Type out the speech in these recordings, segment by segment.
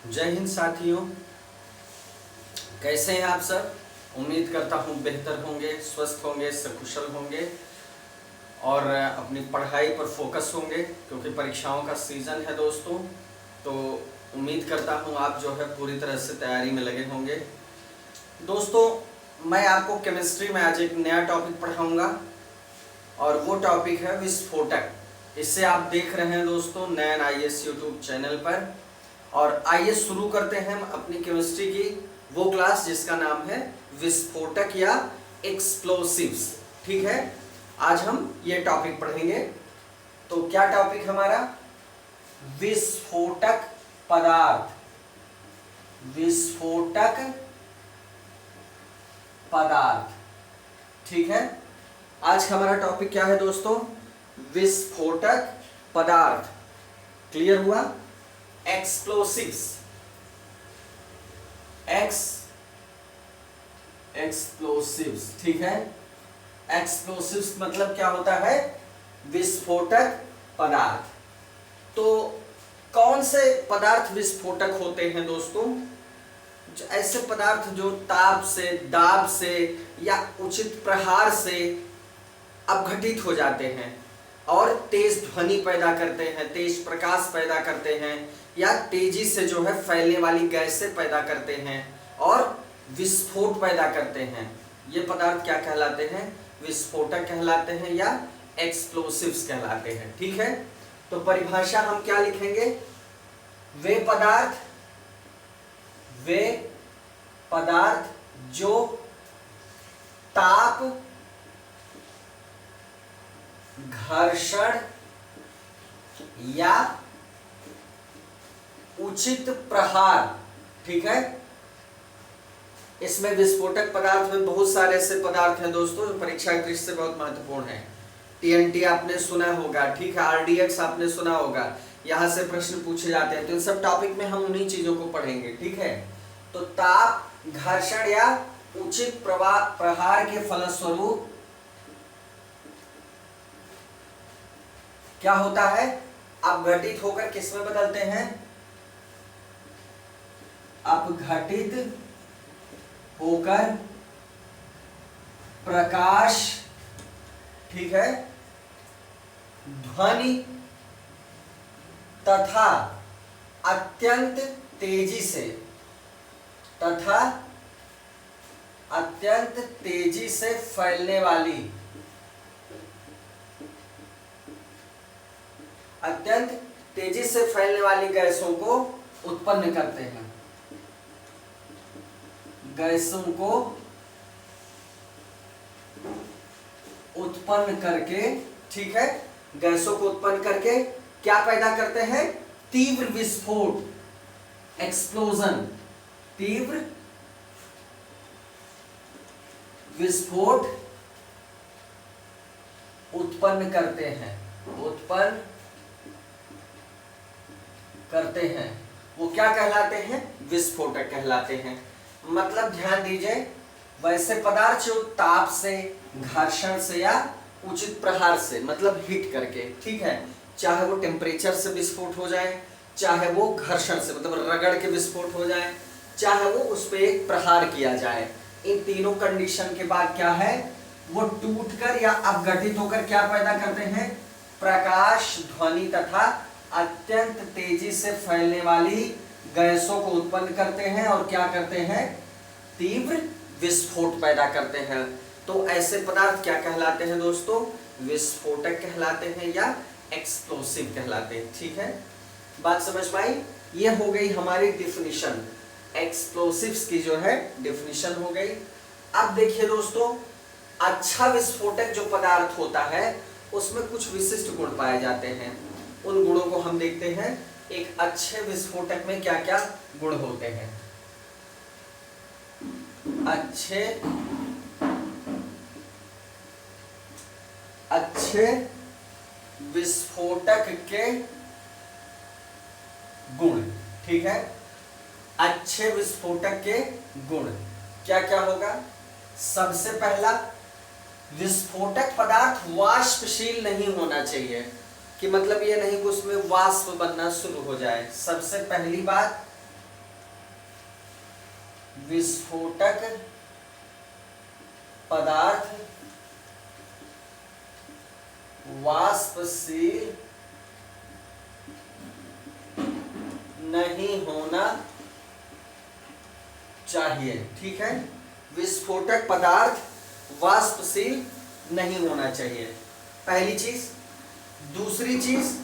जय हिंद साथियों, कैसे हैं आप सब। उम्मीद करता हूँ बेहतर होंगे, स्वस्थ होंगे, सकुशल होंगे और अपनी पढ़ाई पर फोकस होंगे क्योंकि परीक्षाओं का सीज़न है दोस्तों। तो उम्मीद करता हूँ आप जो है पूरी तरह से तैयारी में लगे होंगे। दोस्तों, मैं आपको केमिस्ट्री में आज एक नया टॉपिक पढ़ाऊँगा और वो टॉपिक है विस्फोटक। इससे आप देख रहे हैं दोस्तों नैन IAS यूट्यूब चैनल पर। और आइए शुरू करते हैं हम अपनी केमिस्ट्री की वो क्लास जिसका नाम है विस्फोटक या एक्सप्लोसिव्स। ठीक है, आज हम ये टॉपिक पढ़ेंगे। तो क्या टॉपिक हमारा? विस्फोटक पदार्थ। विस्फोटक पदार्थ, ठीक है। आज का हमारा टॉपिक क्या है दोस्तों? विस्फोटक पदार्थ। क्लियर हुआ? एक्सप्लोसिव्स, एक्सप्लोसिव्स, ठीक है। एक्सप्लोसिव्स मतलब क्या होता है? विस्फोटक पदार्थ। तो कौन से पदार्थ विस्फोटक होते हैं दोस्तों? ऐसे पदार्थ जो ताप से, दाब से या उचित प्रहार से अपघटित हो जाते हैं और तेज ध्वनि पैदा करते हैं, तेज प्रकाश पैदा करते हैं या तेजी से जो है फैलने वाली गैसें पैदा करते हैं और विस्फोट पैदा करते हैं। ये पदार्थ क्या कहलाते हैं? विस्फोटक कहलाते हैं या एक्सप्लोसिव्स कहलाते हैं। ठीक है, तो परिभाषा हम क्या लिखेंगे? वे पदार्थ जो ताप, घर्षण या उचित प्रहार, ठीक है। इसमें विस्फोटक पदार्थ में बहुत सारे ऐसे पदार्थ हैं दोस्तों जो परीक्षा की दृष्टि से बहुत महत्वपूर्ण है। TNT आपने सुना होगा, ठीक है। RDX आपने सुना होगा, यहां से प्रश्न पूछे जाते हैं। तो इन सब टॉपिक में हम उन्हीं चीजों को पढ़ेंगे, ठीक है। तो ताप, घर्षण या उचित प्रहार के फलस्वरूप क्या होता है? अपघटित होकर किसमें बदलते हैं? अपघटित होकर प्रकाश, ठीक है, ध्वनि तथा अत्यंत तेजी से फैलने वाली गैसों को उत्पन्न करते हैं। गैसों को उत्पन्न करके, ठीक है, गैसों को उत्पन्न करके क्या पैदा करते हैं? तीव्र विस्फोट, एक्सप्लोजन, तीव्र विस्फोट उत्पन्न करते हैं। वो क्या कहलाते हैं? विस्फोटक कहलाते हैं। मतलब ध्यान दीजिए, वैसे पदार्थ जो ताप से, घर्षण से या उचित प्रहार से, मतलब हिट करके, ठीक है, चाहे वो टेम्परेचर से विस्फोट हो जाए, चाहे वो घर्षण से मतलब रगड़ के विस्फोट हो जाए, चाहे वो उस पर एक प्रहार किया जाए, इन तीनों कंडीशन के बाद क्या है? वो टूटकर या अपघटित होकर क्या पैदा करते हैं? प्रकाश, ध्वनि तथा अत्यंत तेजी से फैलने वाली गैसों को उत्पन्न करते हैं और क्या करते हैं? तीव्र विस्फोट पैदा करते हैं। तो ऐसे पदार्थ क्या कहलाते हैं दोस्तों? विस्फोटक कहलाते हैं या एक्सप्लोसिव कहलाते हैं। ठीक है, बात समझ में आई? ये हो गई हमारी डिफिनीशन, एक्सप्लोसिव्स की जो है डिफिनीशन हो गई। अब देखिए दोस्तों, अच्छा विस्फोटक जो पदार्थ होता है उसमें कुछ विशिष्ट गुण पाए जाते हैं। उन गुणों को हम देखते हैं। एक अच्छे विस्फोटक में क्या क्या गुण होते हैं? अच्छे विस्फोटक के गुण, ठीक है। अच्छे विस्फोटक के गुण क्या क्या होगा? सबसे पहला, विस्फोटक पदार्थ वाष्पशील नहीं होना चाहिए, कि मतलब ये नहीं कि उसमें वाष्प बनना शुरू हो जाए। सबसे पहली बात, विस्फोटक पदार्थ वाष्पशील नहीं होना चाहिए। ठीक है, विस्फोटक पदार्थ वाष्पशील नहीं होना चाहिए, पहली चीज। दूसरी चीज,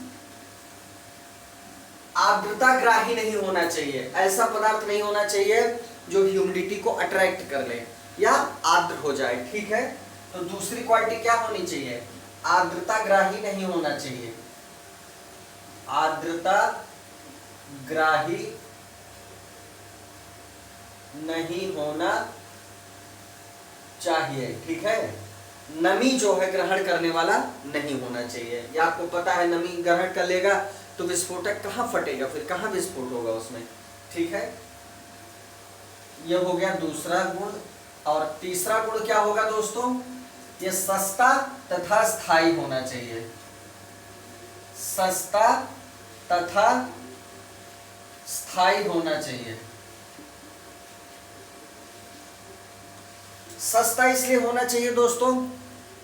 आर्द्रताग्राही नहीं होना चाहिए। ऐसा पदार्थ नहीं होना चाहिए जो ह्यूमिडिटी को अट्रैक्ट कर ले या आर्द्र हो जाए। ठीक है, तो दूसरी क्वालिटी क्या होनी चाहिए? आर्द्रताग्राही नहीं होना चाहिए, आर्द्रताग्राही नहीं होना चाहिए। ठीक है, नमी जो है ग्रहण करने वाला नहीं होना चाहिए। या आपको पता है नमी ग्रहण कर लेगा तो विस्फोटक कहाँ फटेगा, फिर कहाँ विस्फोट होगा उसमें। ठीक है, यह हो गया दूसरा गुण। और तीसरा गुण क्या होगा दोस्तों? यह सस्ता तथा स्थायी होना चाहिए, सस्ता तथा स्थायी होना चाहिए। सस्ता इसलिए होना चाहिए दोस्तों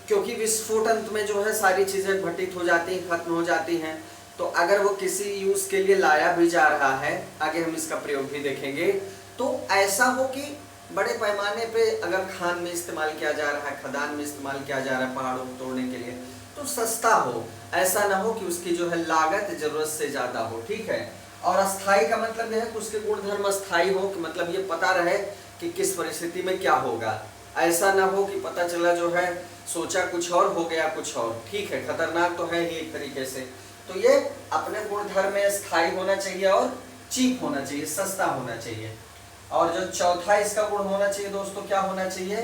क्योंकि विस्फोट अंत में जो है सारी चीजें घटित हो जाती हैं, खत्म हो जाती हैं। तो अगर वो किसी यूज के लिए लाया भी जा रहा है, आगे हम इसका प्रयोग भी देखेंगे, तो ऐसा हो कि बड़े पैमाने पे अगर खान में इस्तेमाल किया जा रहा है, खदान में इस्तेमाल किया जा रहा है पहाड़ों को तोड़ने के लिए, तो सस्ता हो। ऐसा ना हो कि उसकी जो है लागत जरूरत से ज्यादा हो। ठीक है, और अस्थाई का मतलब यह है कि उसके गुणधर्म अस्थाई हो, कि मतलब ये पता रहे कि किस परिस्थिति में क्या होगा। ऐसा ना हो कि पता चला जो है सोचा कुछ और हो गया कुछ और। ठीक है, खतरनाक तो है ही एक तरीके से। तो ये अपने गुणधर्म में स्थायी होना चाहिए और चीप होना चाहिए, सस्ता होना चाहिए। और जो चौथा इसका गुण होना चाहिए दोस्तों, क्या होना चाहिए?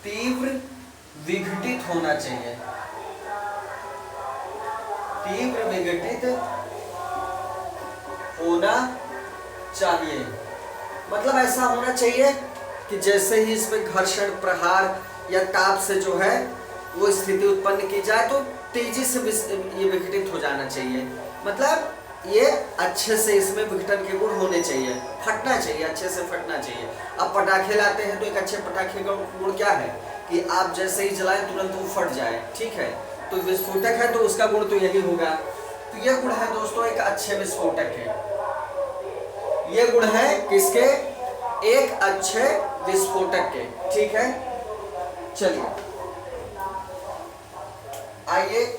तीव्र विघटित होना चाहिए, तीव्र विघटित होना चाहिए। मतलब ऐसा होना चाहिए कि जैसे ही इसमें घर्षण, प्रहार या ताप से जो है वो स्थिति उत्पन्न की जाए तो तेजी से ये विघटित हो जाना चाहिए। मतलब ये अच्छे से इसमें विघटन के गुण होने चाहिए, फटना चाहिए, अच्छे से फटना चाहिए। अब पटाखे लाते हैं तो एक अच्छे पटाखे का गुण क्या है कि आप जैसे ही जलाएं तुरंत वो फट जाए। ठीक है, तो विस्फोटक है तो उसका गुण तो यही होगा। तो ये गुण है दोस्तों एक अच्छे विस्फोटक के। ये गुण है किसके? एक अच्छे विस्फोटक के। ठीक है, चलिए आइए,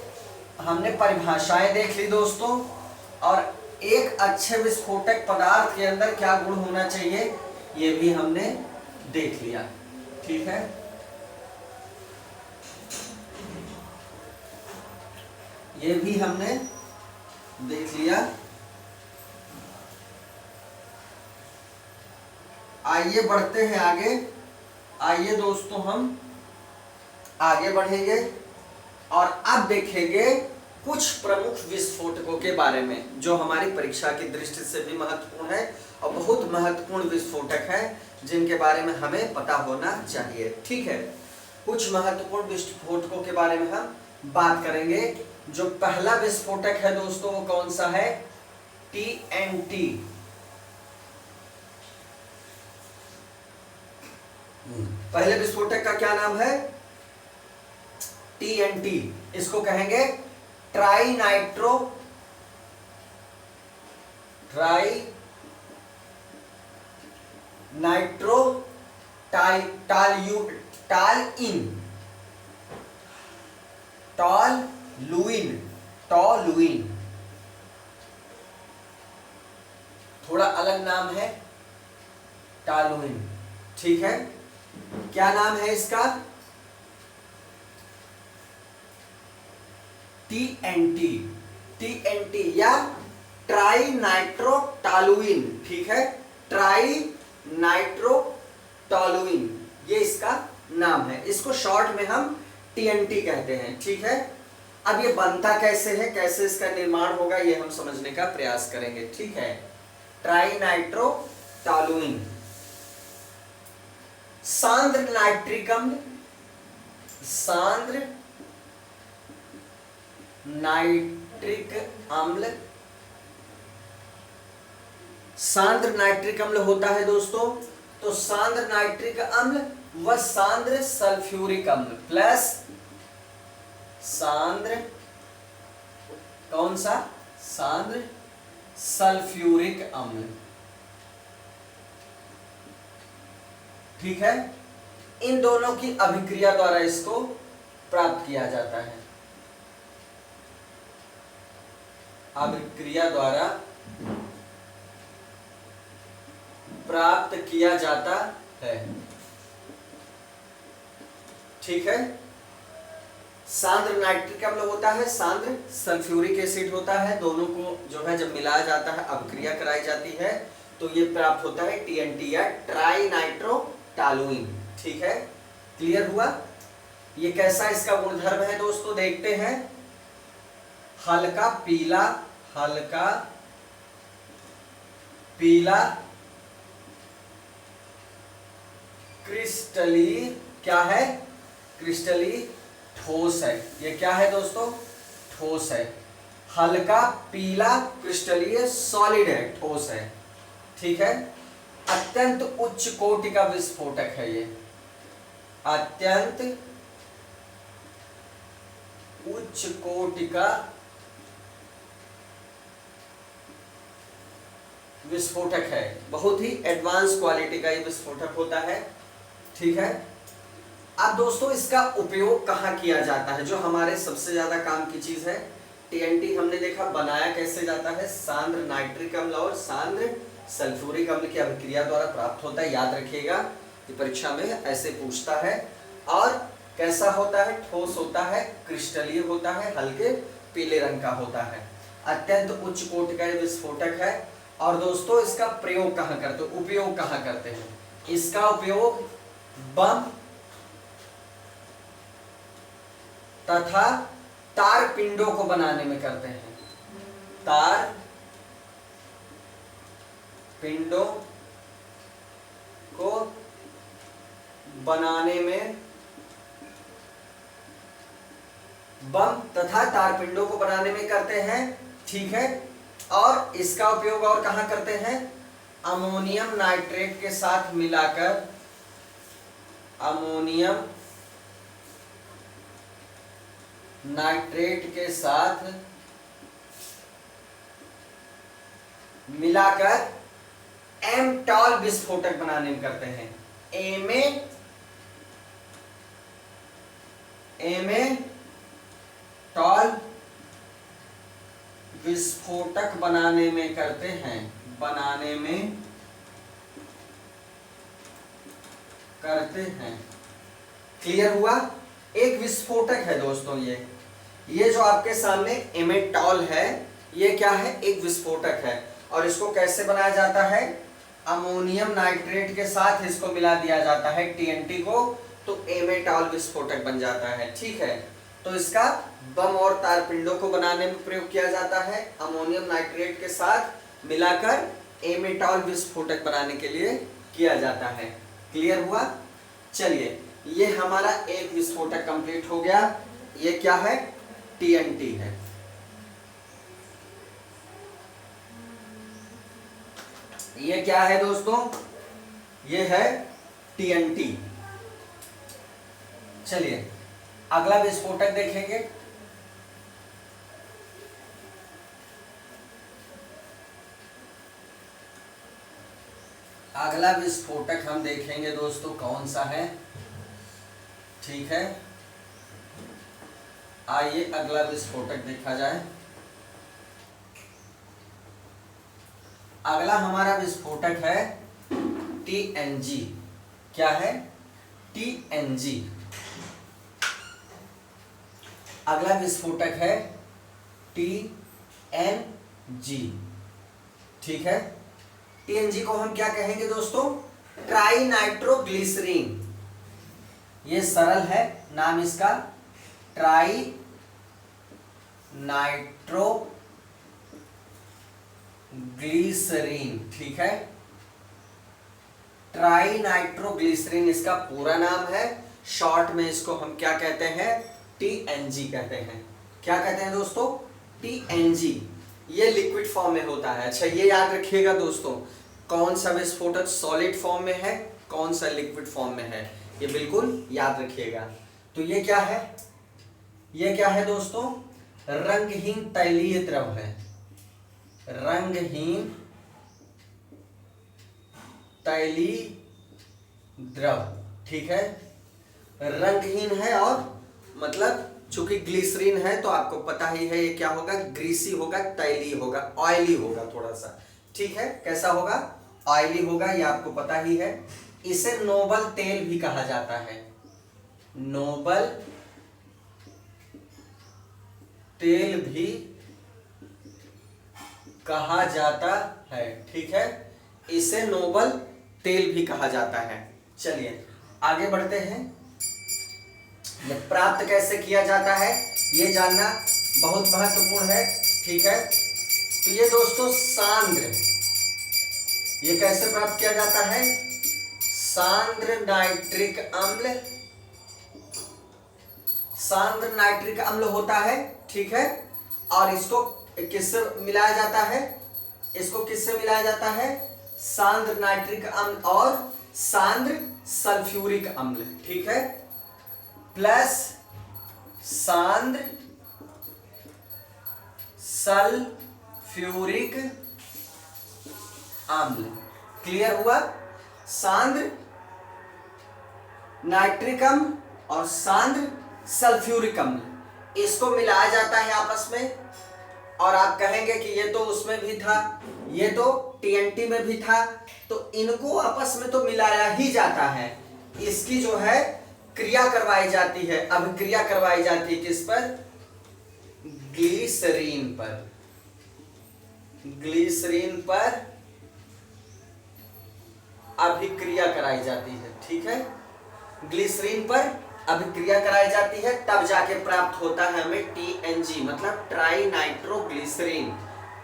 हमने परिभाषाएं देख ली दोस्तों, और एक अच्छे विस्फोटक पदार्थ के अंदर क्या गुण होना चाहिए ये भी हमने देख लिया। ठीक है, ये भी हमने देख लिया। आइए बढ़ते हैं आगे। आइए दोस्तों हम आगे बढ़ेंगे और अब देखेंगे कुछ प्रमुख विस्फोटकों के बारे में जो हमारी परीक्षा की दृष्टि से भी महत्वपूर्ण है और बहुत महत्वपूर्ण विस्फोटक है जिनके बारे में हमें पता होना चाहिए। ठीक है, कुछ महत्वपूर्ण विस्फोटकों के बारे में हम बात करेंगे। जो पहला विस्फोटक है दोस्तों वो कौन सा है? TNT। पहले विस्फोटक का क्या नाम है? TNT। इसको कहेंगे ट्राई नाइट्रो टॉलुइन। थोड़ा अलग नाम है टॉलुइन। ठीक है, क्या नाम है इसका? TNT या ट्राई नाइट्रोटॉलुइन। ठीक है, ट्राई नाइट्रोटॉलुइन ये इसका नाम है। इसको शॉर्ट में हम TNT कहते हैं। ठीक है, अब ये बनता कैसे है, कैसे इसका निर्माण होगा ये हम समझने का प्रयास करेंगे। ठीक है, ट्राई नाइट्रोटॉलुइन सांद्र नाइट्रिक अम्ल, सांद्र नाइट्रिक अम्ल सांद्र नाइट्रिक अम्ल होता है दोस्तों, तो सांद्र नाइट्रिक अम्ल व सांद्र सल्फ्यूरिक अम्ल प्लस सांद्र कौन सा, सांद्र सल्फ्यूरिक अम्ल, ठीक है। इन दोनों की अभिक्रिया द्वारा इसको प्राप्त किया जाता है, अभिक्रिया द्वारा प्राप्त किया जाता है, ठीक है। सांद्र नाइट्रिक अम्ल होता है, सांद्र सल्फ्यूरिक एसिड होता है, दोनों को जो है जब मिलाया जाता है, अभिक्रिया कराई जाती है, तो ये प्राप्त होता है टीएनटी या ट्राई नाइट्रोटॉलुइन, ठीक है। क्लियर हुआ। ये कैसा इसका गुणधर्म है दोस्तों, देखते हैं। हल्का पीला, हल्का पीला क्रिस्टली, क्या है, क्रिस्टली ठोस है। ये क्या है दोस्तों, ठोस है। हल्का पीला क्रिस्टलीय सॉलिड है, ठोस है, ठीक है। अत्यंत उच्च कोटि का विस्फोटक है ये, अत्यंत उच्च कोटि का विस्फोटक है, बहुत ही एडवांस क्वालिटी का ये विस्फोटक होता है, ठीक है। अब दोस्तों इसका उपयोग कहाँ किया जाता है, जो हमारे सबसे ज्यादा काम की चीज है। टीएनटी हमने देखा बनाया कैसे जाता है, सांद्र नाइट्रिक अम्ल और सांद्र सल्फ्यूरिक अम्ल की अभिक्रिया द्वारा प्राप्त होता है, याद रखिएगा, ये परीक्षा में ऐसे पूछता है। और कैसा होता है, ठोस होता है, क्रिस्टलीय होता है, हल्के पीले रंग का होता है, अत्यंत उच्च कोटि का विस्फोटक है। और दोस्तों इसका प्रयोग कहाँ करते हैं, उपयोग कहाँ करते हैं, इसका उपयोग बम तथा तार पिंडों को बनाने में करते हैं, तार पिंडों को बनाने में, बम तथा तार पिंडों को बनाने में करते हैं, ठीक है। और इसका उपयोग और कहां करते हैं, अमोनियम नाइट्रेट के साथ मिलाकर, अमोनियम नाइट्रेट के साथ मिलाकर एमटॉल विस्फोटक बनाने में करते हैं। एमेटॉल विस्फोटक बनाने में करते हैं, बनाने में करते हैं, क्लियर हुआ। एक विस्फोटक है दोस्तों, ये जो आपके सामने एमेटॉल है, ये क्या है, एक विस्फोटक है। और इसको कैसे बनाया जाता है, अमोनियम नाइट्रेट के साथ इसको मिला दिया जाता है, टीएनटी को, तो एमेटॉल विस्फोटक बन जाता है, ठीक है। तो इसका बम और तार पिंडों को बनाने में प्रयोग किया जाता है, अमोनियम नाइट्रेट के साथ मिलाकर एमेटॉल विस्फोटक बनाने के लिए किया जाता है, क्लियर हुआ। चलिए ये हमारा एक विस्फोटक कंप्लीट हो गया, ये क्या है, टीएनटी है। ये क्या है दोस्तों, ये है टीएनटी। चलिए अगला विस्फोटक देखेंगे। अगला विस्फोटक हम देखेंगे दोस्तों कौन सा है, ठीक है। आइए अगला विस्फोटक देखा जाए। अगला हमारा विस्फोटक है टीएनजी। क्या है, टीएनजी। अगला विस्फोटक है टीएनजी, ठीक है। टीएनजी को हम क्या कहेंगे दोस्तों, ट्राई नाइट्रोग्लिसरीन। ये सरल है नाम इसका, ट्राई नाइट्रोग्लिसरीन, ठीक है। ट्राई नाइट्रोग्लिसरीन इसका पूरा नाम है, शॉर्ट में इसको हम क्या कहते हैं, टीएनजी कहते हैं। क्या कहते हैं दोस्तों, टीएनजी। ये लिक्विड फॉर्म में होता है। अच्छा ये याद रखिएगा दोस्तों, कौन सा विस्फोटक सॉलिड फॉर्म में है, कौन सा लिक्विड फॉर्म में है, ये बिल्कुल याद रखिएगा। तो ये क्या है, ये क्या है दोस्तों, रंगहीन तैलीय द्रव है, रंगहीन तैलीय द्रव, ठीक है। रंगहीन है और मतलब चूंकि ग्लिसरीन है तो आपको पता ही है ये क्या होगा, ग्रीसी होगा, तैलीय होगा, ऑयली होगा थोड़ा सा, ठीक है। कैसा होगा, ऑयली होगा, ये आपको पता ही है। इसे नोबल तेल भी कहा जाता है, नोबल तेल भी कहा जाता है, ठीक है। इसे नोबल तेल भी कहा जाता है। चलिए आगे बढ़ते हैं। प्राप्त कैसे किया जाता है ये जानना बहुत महत्वपूर्ण है, ठीक है। तो ये दोस्तों सांद्र, ये कैसे प्राप्त किया जाता है, सांद्र नाइट्रिक अम्ल, सांद्र नाइट्रिक अम्ल होता है, ठीक है। और इसको किससे मिलाया जाता है, इसको किससे मिलाया जाता है, सांद्र नाइट्रिक अम्ल और सांद्र सल्फ्यूरिक अम्ल, ठीक है, प्लस सांद्र सल्फ्यूरिक अम्ल। क्लियर हुआ, सांद्र नाइट्रिक अम्ल और सांद्र सल्फ्यूरिक अम्ल, इसको मिलाया जाता है आपस में। और आप कहेंगे कि ये तो उसमें भी था, ये तो टीएनटी में भी था, तो इनको आपस में तो मिलाया ही जाता है। इसकी जो है क्रिया करवाई जाती है, अभिक्रिया करवाई जाती है किस पर, ग्लिसरीन पर, ग्लिसरीन पर अभिक्रिया कराई जाती है, ठीक है। ग्लिसरीन पर अभिक्रिया कराई जाती है, तब जाके प्राप्त होता है हमें टीएनजी, मतलब ट्राई नाइट्रोग्लिसरीन।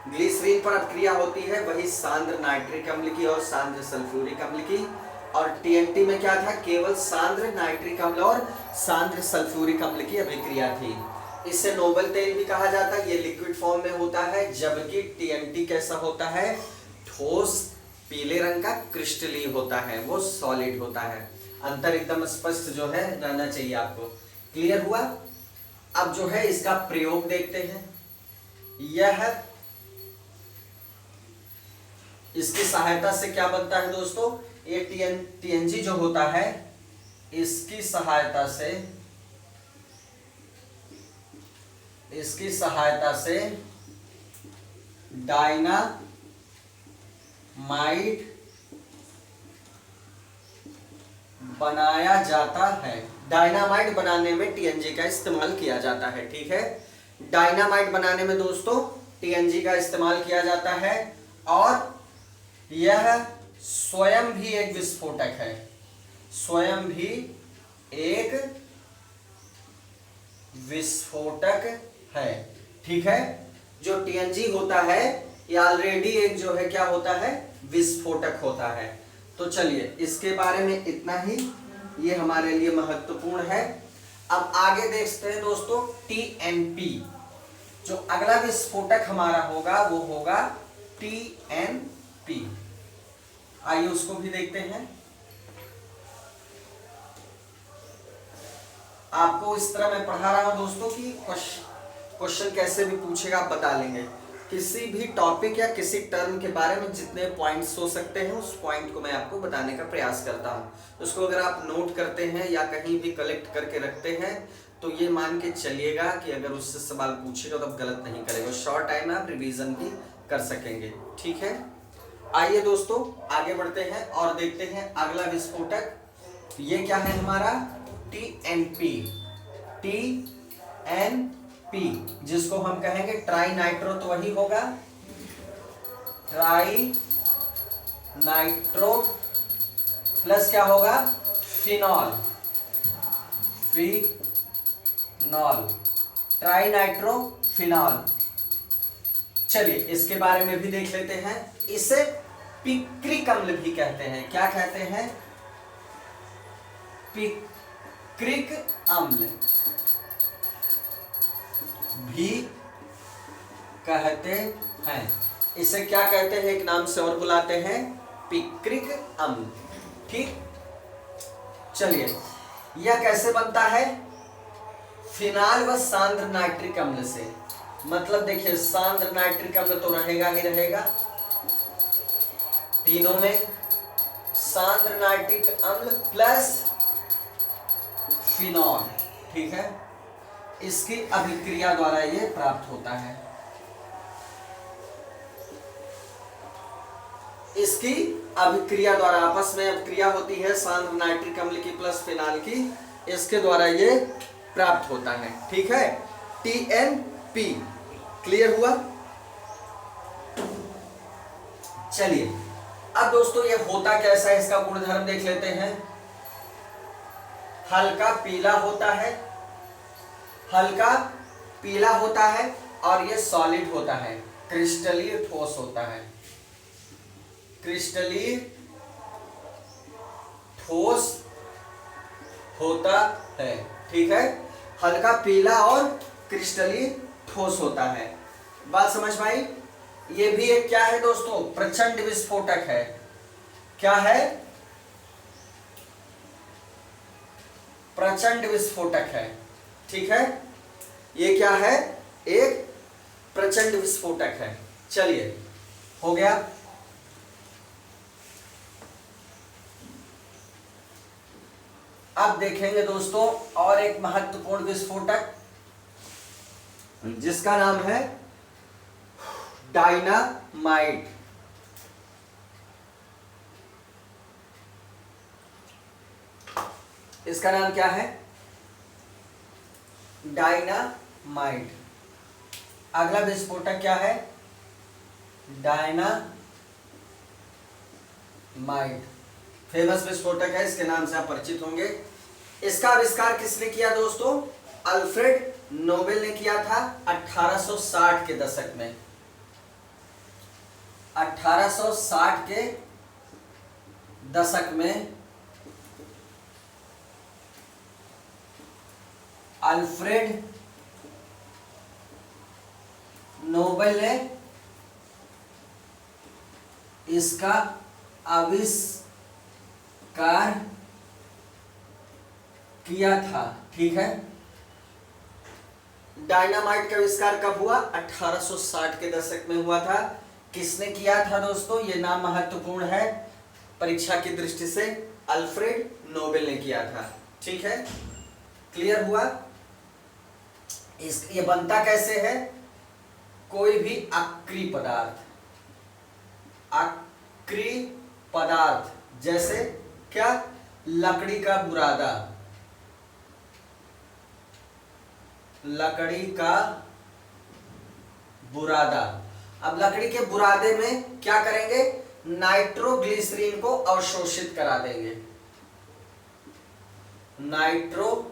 ग्लिसरीन पर अभिक्रिया होती है वही सांद्र नाइट्रिक अम्ल की और सांद्र सल्फ्यूरिक अम्ल की। और टीएनटी में क्या था, केवल सांद्र नाइट्रिक अम्ल और सांद्र सल्फ्यूरिक अम्ल की अभिक्रिया थी। इसे नोबल तेल भी कहा जाता है, ये लिक्विड फॉर्म में होता है, जबकि टीएनटी कैसा होता है, ठोस पीले रंग का क्रिस्टलीय होता है, वो सॉलिड होता है। अंतर एकदम स्पष्ट जो है रहना चाहिए आपको। क्लियर हुआ। अब जो है इसका प्रयोग देखते हैं। यह इसकी सहायता से क्या बनता है दोस्तों, ये टीएनजी जो होता है इसकी सहायता से डायनामाइट बनाया जाता है। डायनामाइट बनाने में टीएनजी का इस्तेमाल किया जाता है, ठीक है। डायनामाइट बनाने में दोस्तों टीएनजी का इस्तेमाल किया जाता है और यह स्वयं भी एक विस्फोटक है, स्वयं भी एक विस्फोटक है, ठीक है। जो टीएनजी होता है ये ऑलरेडी एक जो है क्या होता है, विस्फोटक होता है। तो चलिए इसके बारे में इतना ही, ये हमारे लिए महत्वपूर्ण है। अब आगे देखते हैं दोस्तों टीएनपी। जो अगला विस्फोटक हमारा होगा वो होगा टीएनपी। आइए उसको भी देखते हैं। आपको इस तरह मैं पढ़ा रहा हूं दोस्तों कि क्वेश्चन कैसे भी पूछेगा आप बता लेंगे। किसी भी टॉपिक या किसी टर्म के बारे में जितने पॉइंट्स हो सकते हैं उस पॉइंट को मैं आपको बताने का प्रयास करता हूं। उसको अगर आप नोट करते हैं या कहीं भी कलेक्ट करके रखते हैं तो ये मान के चलिएगा कि अगर उससे सवाल पूछेगा तो आप गलत नहीं करेंगे, शॉर्ट टाइम में आप रिवीजन भी कर सकेंगे, ठीक है। आइए दोस्तों आगे बढ़ते हैं और देखते हैं अगला विस्फोटक। ये क्या है हमारा, टीएनपी। टीएनपी जिसको हम कहेंगे ट्राई नाइट्रो, तो वही होगा ट्राई नाइट्रो प्लस क्या होगा, phenol. Phenol, tri nitro phenol. चलिए इसके बारे में भी देख लेते हैं। इसे पिक्रिक अम्ल भी कहते हैं। क्या कहते हैं, पिक्रिक अम्ल भी कहते है। इसे क्या कहते हैं, एक नाम से और बुलाते हैं, पिक्रिक अम्ल। ठीक, चलिए यह कैसे बनता है, फिनाल व सांद्र नाइट्रिक अम्ल से। मतलब देखिए सांद्र नाइट्रिक अम्ल तो रहेगा ही रहेगा तीनों में, सांद्र नाइट्रिक अम्ल प्लस फिनॉल, ठीक है, इसकी अभिक्रिया द्वारा ये प्राप्त होता है। इसकी अभिक्रिया द्वारा आपस में अभिक्रिया होती है सांद्र नाइट्रिक अम्ल की प्लस फिनाल की, इसके द्वारा ये प्राप्त होता है। ठीक है, TNP। क्लियर हुआ। चलिए अब दोस्तों ये होता कैसा है, इसका गुणधर्म देख लेते हैं। हल्का पीला होता है, हल्का पीला होता है और ये सॉलिड होता है, क्रिस्टलीय ठोस होता है, क्रिस्टलीय ठोस होता है। ठीक है, हल्का पीला और क्रिस्टलीय ठोस होता है। बात समझ में आई। ये भी एक क्या है दोस्तों, प्रचंड विस्फोटक है। क्या है, प्रचंड विस्फोटक है। ठीक है, ये क्या है, एक प्रचंड विस्फोटक है। चलिए हो गया। अब देखेंगे दोस्तों और एक महत्वपूर्ण विस्फोटक जिसका नाम है डायनामाइट। इसका नाम क्या है, डायनामाइट। अगला विस्फोटक क्या है, डायनामाइट। फेमस विस्फोटक है, इसके नाम से आप परिचित होंगे। इसका आविष्कार किसने किया दोस्तों, अल्फ्रेड नोबेल ने किया था 1860 के दशक में। 1860 के दशक में अल्फ्रेड नोबेल ने इसका आविष्कार किया था। ठीक है, डायनामाइट का आविष्कार कब हुआ, 1860 के दशक में हुआ था। किसने किया था दोस्तों, ये नाम महत्वपूर्ण है परीक्षा की दृष्टि से, अल्फ्रेड नोबेल ने किया था। ठीक है, क्लियर हुआ। ये बनता कैसे है, कोई भी अक्रिय पदार्थ, अक्रिय पदार्थ जैसे क्या, लकड़ी का बुरादा, लकड़ी का बुरादा। अब लकड़ी के बुरादे में क्या करेंगे, नाइट्रोग्लिसरीन को अवशोषित करा देंगे, नाइट्रोग्लिसरीन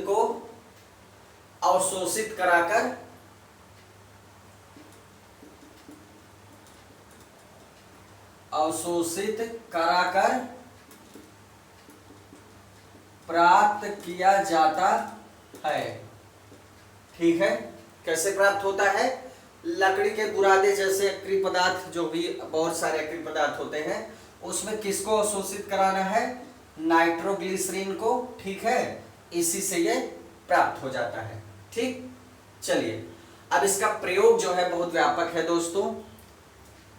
को अवशोषित कराकर प्राप्त किया जाता है। ठीक है, कैसे प्राप्त होता है, लकड़ी के बुरादे जैसे अक्रिय पदार्थ, जो भी बहुत सारे अक्रिय पदार्थ होते हैं, उसमें किसको अवशोषित कराना है, नाइट्रोग्लिसरीन को। ठीक है, इसी से ये प्राप्त हो जाता है। ठीक, चलिए अब इसका प्रयोग जो है बहुत व्यापक है दोस्तों।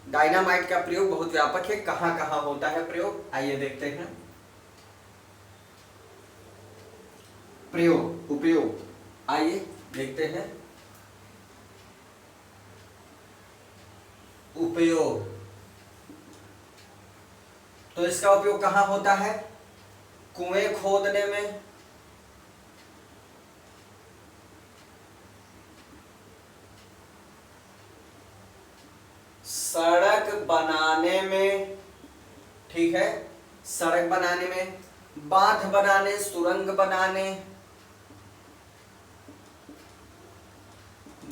डायनामाइट का प्रयोग बहुत व्यापक है, कहां कहां होता है प्रयोग, आइए देखते हैं। प्रयोग, उपयोग, आइए देखते हैं। उपयोग, तो इसका उपयोग कहां होता है, कुएं खोदने में, सड़क बनाने में, ठीक है, सड़क बनाने में, बांध बनाने, सुरंग बनाने,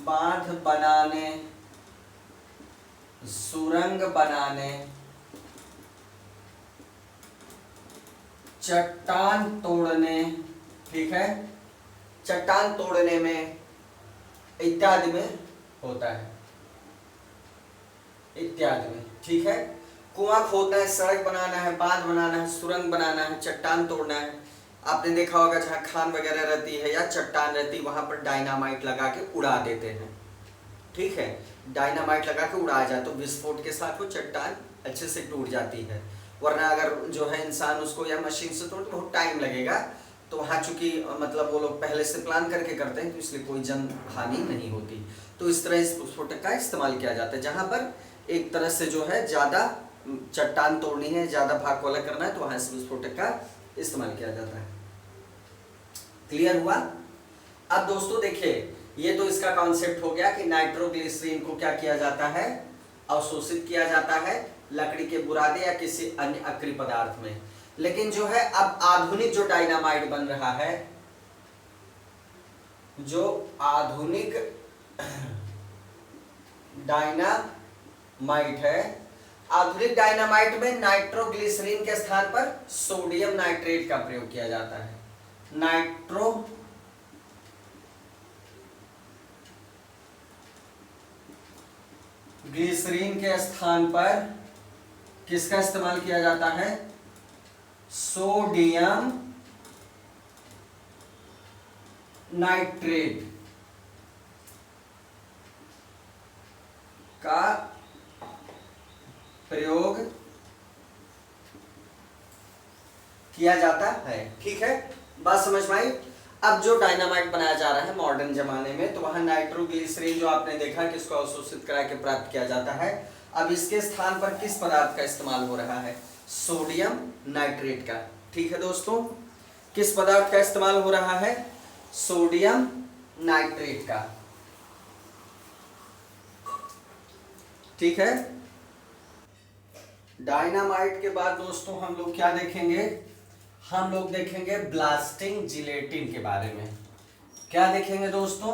बांध बनाने, सुरंग बनाने, चट्टान तोड़ने, ठीक है, चट्टान तोड़ने में, इत्यादि में होता है, इत्यादि में। ठीक है, कुआं खोदना है, सड़क बनाना है, बांध बनाना है, सुरंग बनाना है, चट्टान तोड़ना है। आपने देखा होगा जहाँ खान वगैरह रहती है या चट्टान रहती है वहां पर डायनामाइट लगा के उड़ा देते हैं। ठीक है, डायनामाइट लगा के उड़ाया जाए तो विस्फोट के साथ वो चट्टान अच्छे से टूट जाती है। वरना अगर जो है इंसान उसको या मशीन से तोड़ बहुत टाइम लगेगा। तो वहाँ चूंकि मतलब वो लोग पहले से प्लान करके करते हैं तो इसलिए कोई जन हानि नहीं होती। तो इस तरह इस विस्फोटक का इस्तेमाल किया जाता है। जहाँ पर एक तरह से जो है ज़्यादा चट्टान तोड़नी है, ज़्यादा भाग वाला करना है, तो वहाँ इस विस्फोटक का इस्तेमाल किया जाता है। क्लियर हुआ? अब दोस्तों देखिए, ये तो इसका कॉन्सेप्ट हो गया कि नाइट्रोग्लिसरीन को क्या किया जाता है, अवशोषित किया जाता है लकड़ी के बुरादे या किसी अन्य अक्रिय पदार्थ में। लेकिन जो है अब आधुनिक जो डायनामाइट बन रहा है, जो आधुनिक डायनामाइट है, आधुनिक डायनामाइट में नाइट्रोग्लिसरीन के स्थान पर सोडियम नाइट्रेट का प्रयोग किया जाता है। नाइट्रो ग्लिसरीन के स्थान पर किसका इस्तेमाल किया जाता है? सोडियम नाइट्रेट का प्रयोग किया जाता है। ठीक है, बात समझ में आई? अब जो डायनामाइट बनाया जा रहा है मॉडर्न जमाने में, तो वहां नाइट्रोग्लिसरीन जो आपने देखा कि इसको अवशोषित करा के प्राप्त किया जाता है। अब इसके स्थान पर किस पदार्थ का इस्तेमाल हो रहा है? सोडियम नाइट्रेट का। ठीक है दोस्तों, किस पदार्थ का इस्तेमाल हो रहा है? सोडियम नाइट्रेट का। ठीक है, डायनामाइट के बाद दोस्तों हम लोग क्या देखेंगे? हम लोग देखेंगे ब्लास्टिंग जिलेटिन के बारे में। क्या देखेंगे दोस्तों?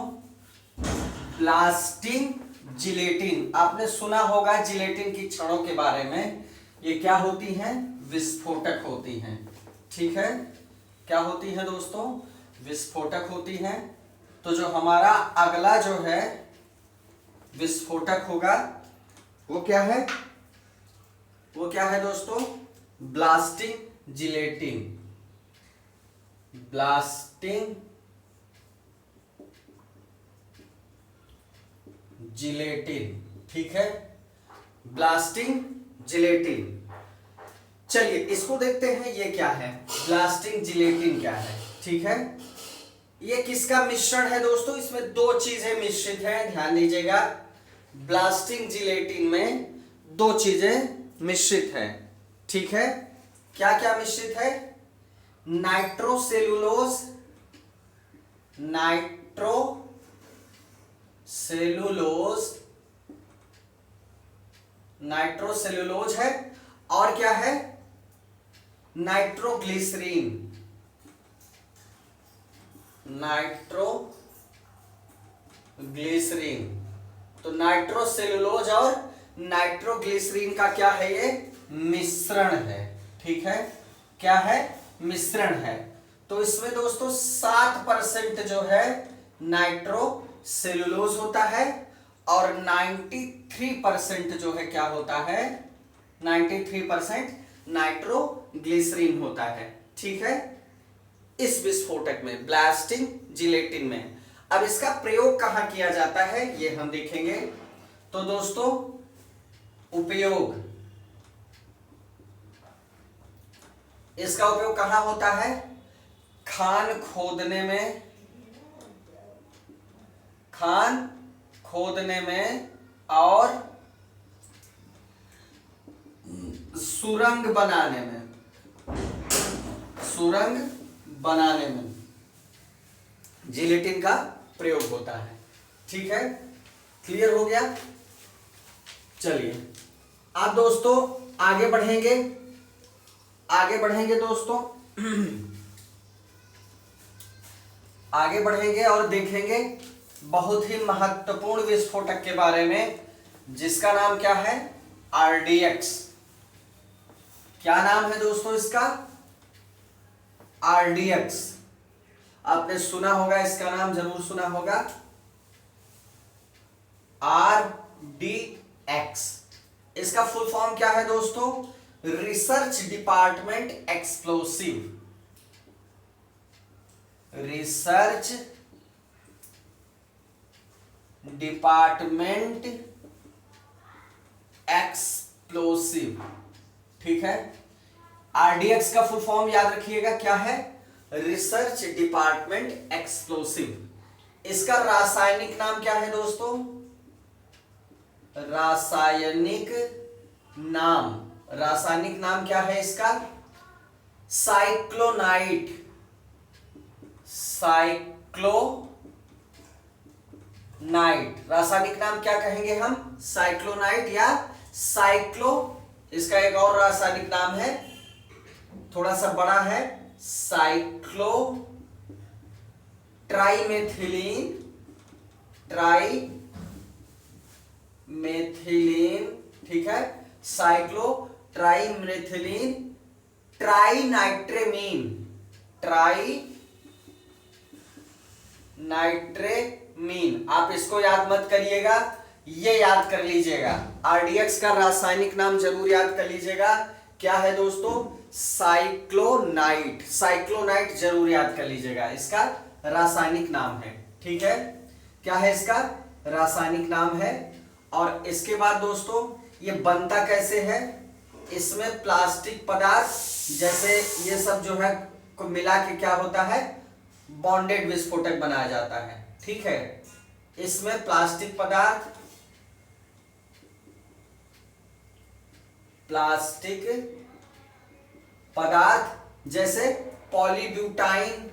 Blasting gelatin. आपने सुना होगा जिलेटिन की छड़ों के बारे में। ये क्या होती हैं? विस्फोटक होती हैं। ठीक है, क्या होती है दोस्तों? विस्फोटक होती हैं। तो जो हमारा अगला जो है विस्फोटक होगा वो क्या है? वो क्या है दोस्तों? Blasting gelatin. Blasting gelatin. ठीक है, ब्लास्टिंग जिलेटिन। चलिए इसको देखते हैं, ये क्या है? ब्लास्टिंग जिलेटिन क्या है? ठीक है, ये किसका मिश्रण है दोस्तों? इसमें दो चीजें मिश्रित हैं, ध्यान दीजिएगा। ब्लास्टिंग जिलेटिन में दो चीजें मिश्रित हैं। ठीक है, क्या क्या मिश्रित है? नाइट्रोसेलुलोज, नाइट्रोसेलुलोज है, और क्या है? नाइट्रोग्लिसरीन। नाइट्रोग्लिसरीन। तो नाइट्रोसेलुलोज और नाइट्रोग्लिसरीन का क्या है? ये मिश्रण है। ठीक है, क्या है? मिश्रण है। तो इसमें दोस्तों 7% जो है नाइट्रोसेलुलोज होता है और 93% जो है क्या होता है? 93% नाइट्रोग्लिसरीन होता है। ठीक है, इस विस्फोटक में, ब्लास्टिंग जिलेटिन में। अब इसका प्रयोग कहां किया जाता है ये हम देखेंगे। तो दोस्तों उपयोग, इसका उपयोग कहां होता है? खान खोदने में, खान खोदने में और सुरंग बनाने में, सुरंग बनाने में जिलेटिन का प्रयोग होता है। ठीक है, क्लियर हो गया? चलिए अब दोस्तों आगे बढ़ेंगे, आगे बढ़ेंगे दोस्तों आगे बढ़ेंगे और देखेंगे बहुत ही महत्वपूर्ण विस्फोटक के बारे में, जिसका नाम क्या है? आरडीएक्स। क्या नाम है दोस्तों इसका? आरडीएक्स। आपने सुना होगा, इसका नाम जरूर सुना होगा। RDX। इसका फुल फॉर्म क्या है दोस्तों? Research department explosive. Research department explosive, ठीक है। आरडीएक्स का फुल फॉर्म याद रखिएगा, क्या है? Research department explosive. इसका रासायनिक नाम क्या है दोस्तों? रासायनिक नाम क्या है इसका? साइक्लोनाइट। रासायनिक नाम क्या कहेंगे हम? साइक्लोनाइट या साइक्लो। इसका एक और रासायनिक नाम है, थोड़ा सा बड़ा है, साइक्लो ट्राइमेथिलीन। ठीक है, साइक्लो ट्राइमेथिलीन ट्राइनाइट्रेमीन। आप इसको याद मत करिएगा, ये याद कर लीजिएगा। आरडीएक्स का रासायनिक नाम जरूर याद कर लीजिएगा, क्या है दोस्तों? साइक्लोनाइट जरूर याद कर लीजिएगा, इसका रासायनिक नाम है, ठीक है। क्या है इसका? रासायनिक नाम है। और इसके बाद दोस्तों ये बनता कैसे है? इसमें प्लास्टिक पदार्थ जैसे ये सब जो है को मिला के क्या होता है? बॉन्डेड विस्फोटक बनाया जाता है, ठीक है। इसमें प्लास्टिक पदार्थ जैसे पॉलीब्यूटाइन,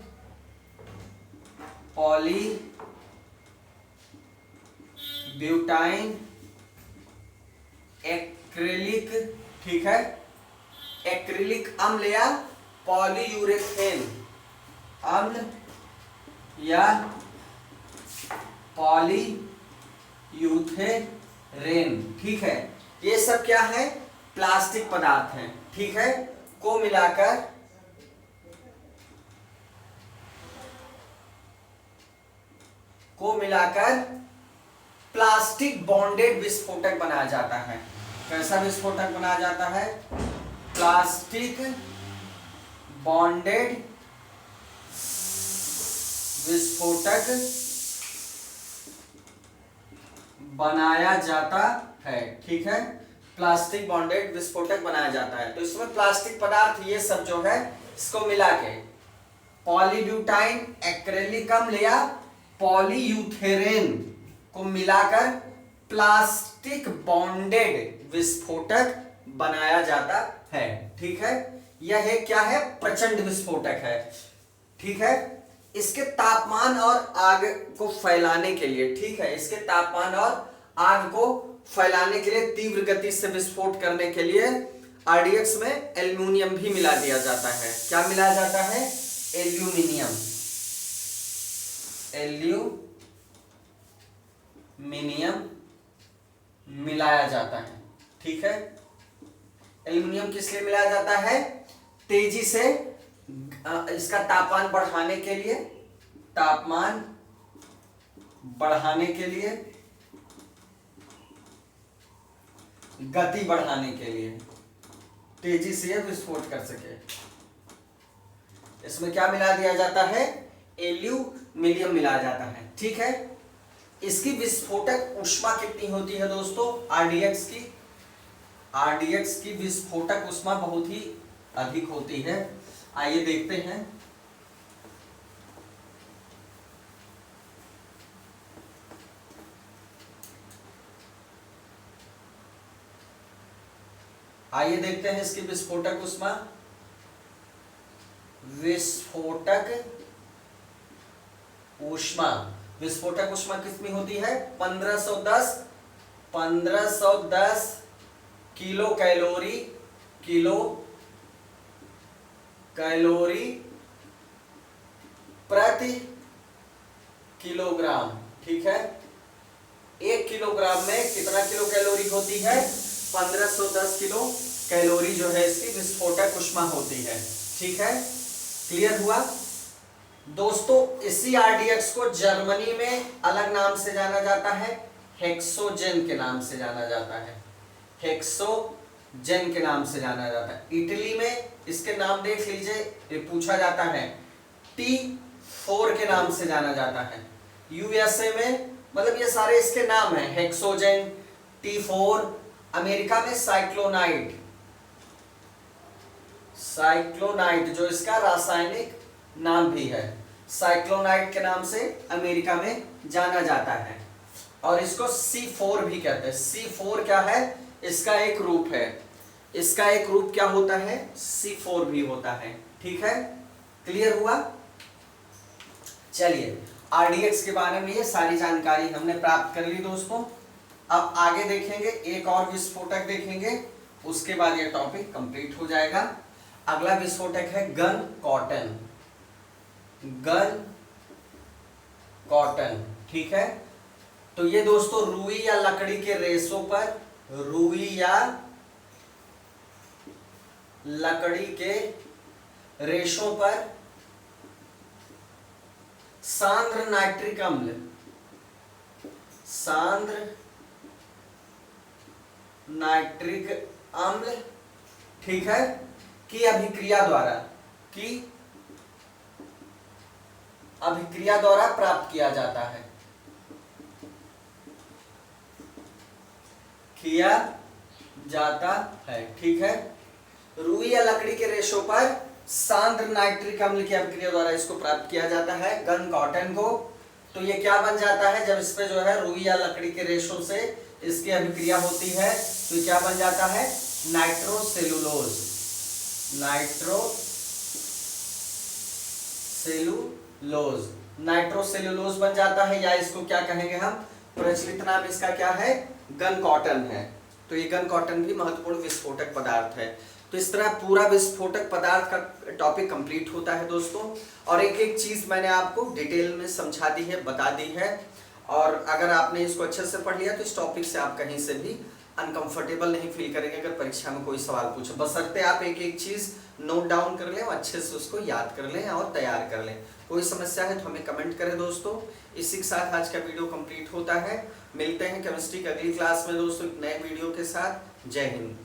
एक्रिलिक, ठीक है, एक्रिलिक अम्ल या पॉलीयूरेथेन अम्ल या पॉलीयूथेरेन, ठीक है। ये सब क्या है? प्लास्टिक पदार्थ हैं, ठीक है, को मिलाकर प्लास्टिक बॉन्डेड विस्फोटक बनाया जाता है। कैसा विस्फोटक बनाया जाता है? प्लास्टिक बॉन्डेड विस्फोटक बनाया जाता है, ठीक है, प्लास्टिक बॉन्डेड विस्फोटक बनाया जाता है। तो इसमें प्लास्टिक पदार्थ ये सब जो है इसको मिला के पॉलीब्यूटाइन, एक्रेलिक अम्ल या पॉलीयूथेरेन को मिलाकर प्लास्टिक बॉन्डेड विस्फोटक बनाया जाता है, ठीक है। यह क्या है? प्रचंड विस्फोटक है, ठीक है। इसके तापमान और आग को फैलाने के लिए, ठीक है, इसके तापमान और आग को फैलाने के लिए, तीव्र गति से विस्फोट करने के लिए आरडीएक्स में एल्यूमिनियम भी मिला दिया जाता है। क्या मिलाया जाता है? एल्यूमिनियम मिलाया जाता है, ठीक है। एल्यूमिनियम किस लिए मिलाया जाता है? तेजी से इसका तापमान बढ़ाने के लिए, गति बढ़ाने के लिए, तेजी से विस्फोट कर सके। इसमें क्या मिला दिया जाता है? एल्यूमिनियम मिलाया जाता है, ठीक है। इसकी विस्फोटक ऊष्मा कितनी होती है दोस्तों? आरडीएक्स की विस्फोटक ऊष्मा बहुत ही अधिक होती है। आइए देखते हैं। इसकी विस्फोटक ऊष्मा। विस्फोटक ऊष्मा कितनी होती है? 1510 किलो कैलोरी प्रति किलोग्राम, ठीक है। 1 किलोग्राम में कितना किलो कैलोरी होती है? 1510 किलो कैलोरी जो है इसकी विस्फोटक ऊष्मा होती है, ठीक है। क्लियर हुआ दोस्तों? इसी आरडीएक्स को जर्मनी में अलग नाम से जाना जाता है, हेक्सोजेन के नाम से जाना जाता है, हेक्सोजेन के नाम से जाना जाता है। इटली में इसके नाम देख लीजिए, ये पूछा जाता है, T4 के नाम से जाना जाता है। यूएसए में मतलब ये सारे इसके नाम हैं, हेक्सोजेन, T4। अमेरिका में साइक्लोनाइट, साइक्लोनाइट जो इसका रासायनिक नाम भी है, साइक्लोनाइट के नाम से अमेरिका में जाना जाता है। और इसको C4 भी कहते हैं। C4 क्या है? इसका एक रूप है, इसका एक रूप क्या होता है? C4 भी होता है। ठीक है, क्लियर हुआ? चलिए, RDX के बारे में ये सारी जानकारी हमने प्राप्त कर ली दोस्तों। अब आगे देखेंगे, एक और विस्फोटक देखेंगे, उसके बाद ये टॉपिक कंप्लीट हो जाएगा। अगला विस्फोटक है गन कॉटन, गन कॉटन। ठीक है, तो ये दोस्तों रुई या लकड़ी के रेशों पर, रुई या लकड़ी के रेशों पर सांद्र नाइट्रिक अम्ल, सांद्र नाइट्रिक अम्ल, ठीक है, की अभिक्रिया द्वारा, की अभिक्रिया द्वारा प्राप्त किया जाता है, किया जाता है। ठीक है, रुई या लकड़ी के रेशों पर सांद्र नाइट्रिक अम्ल की अभिक्रिया द्वारा इसको प्राप्त किया जाता है, गन कॉटन को। तो ये क्या बन जाता है? जब इस पे जो है रुई या लकड़ी के रेशों से इसकी अभिक्रिया होती है तो ये क्या बन जाता है? नाइट्रोसेलुलोज, नाइट्रोसेलुलोज, नाइट्रोसेलुलोज बन जाता है, या इसको क्या कहेंगे हम? प्रचलित नाम इसका क्या है? गन कॉटन है। तो ये गन कॉटन भी महत्वपूर्ण विस्फोटक पदार्थ है। तो इस तरह पूरा विस्फोटक पदार्थ का टॉपिक कंप्लीट होता है दोस्तों। और एक एक चीज मैंने आपको डिटेल में समझा दी है, बता दी है। और अगर आपने इसको अच्छे से पढ़ लिया तो इस टॉपिक से आप कहीं से भी अनकंफर्टेबल नहीं फील करेंगे अगर परीक्षा में कोई सवाल पूछे। बशर्ते आप एक एक चीज नोट डाउन कर लें और अच्छे से उसको याद कर लें और तैयार कर लें। कोई समस्या है तो हमें कमेंट करें दोस्तों। इसी के साथ आज का वीडियो कंप्लीट होता है। मिलते हैं केमिस्ट्री की अगली क्लास में दोस्तों एक नए वीडियो के साथ। जय हिंद।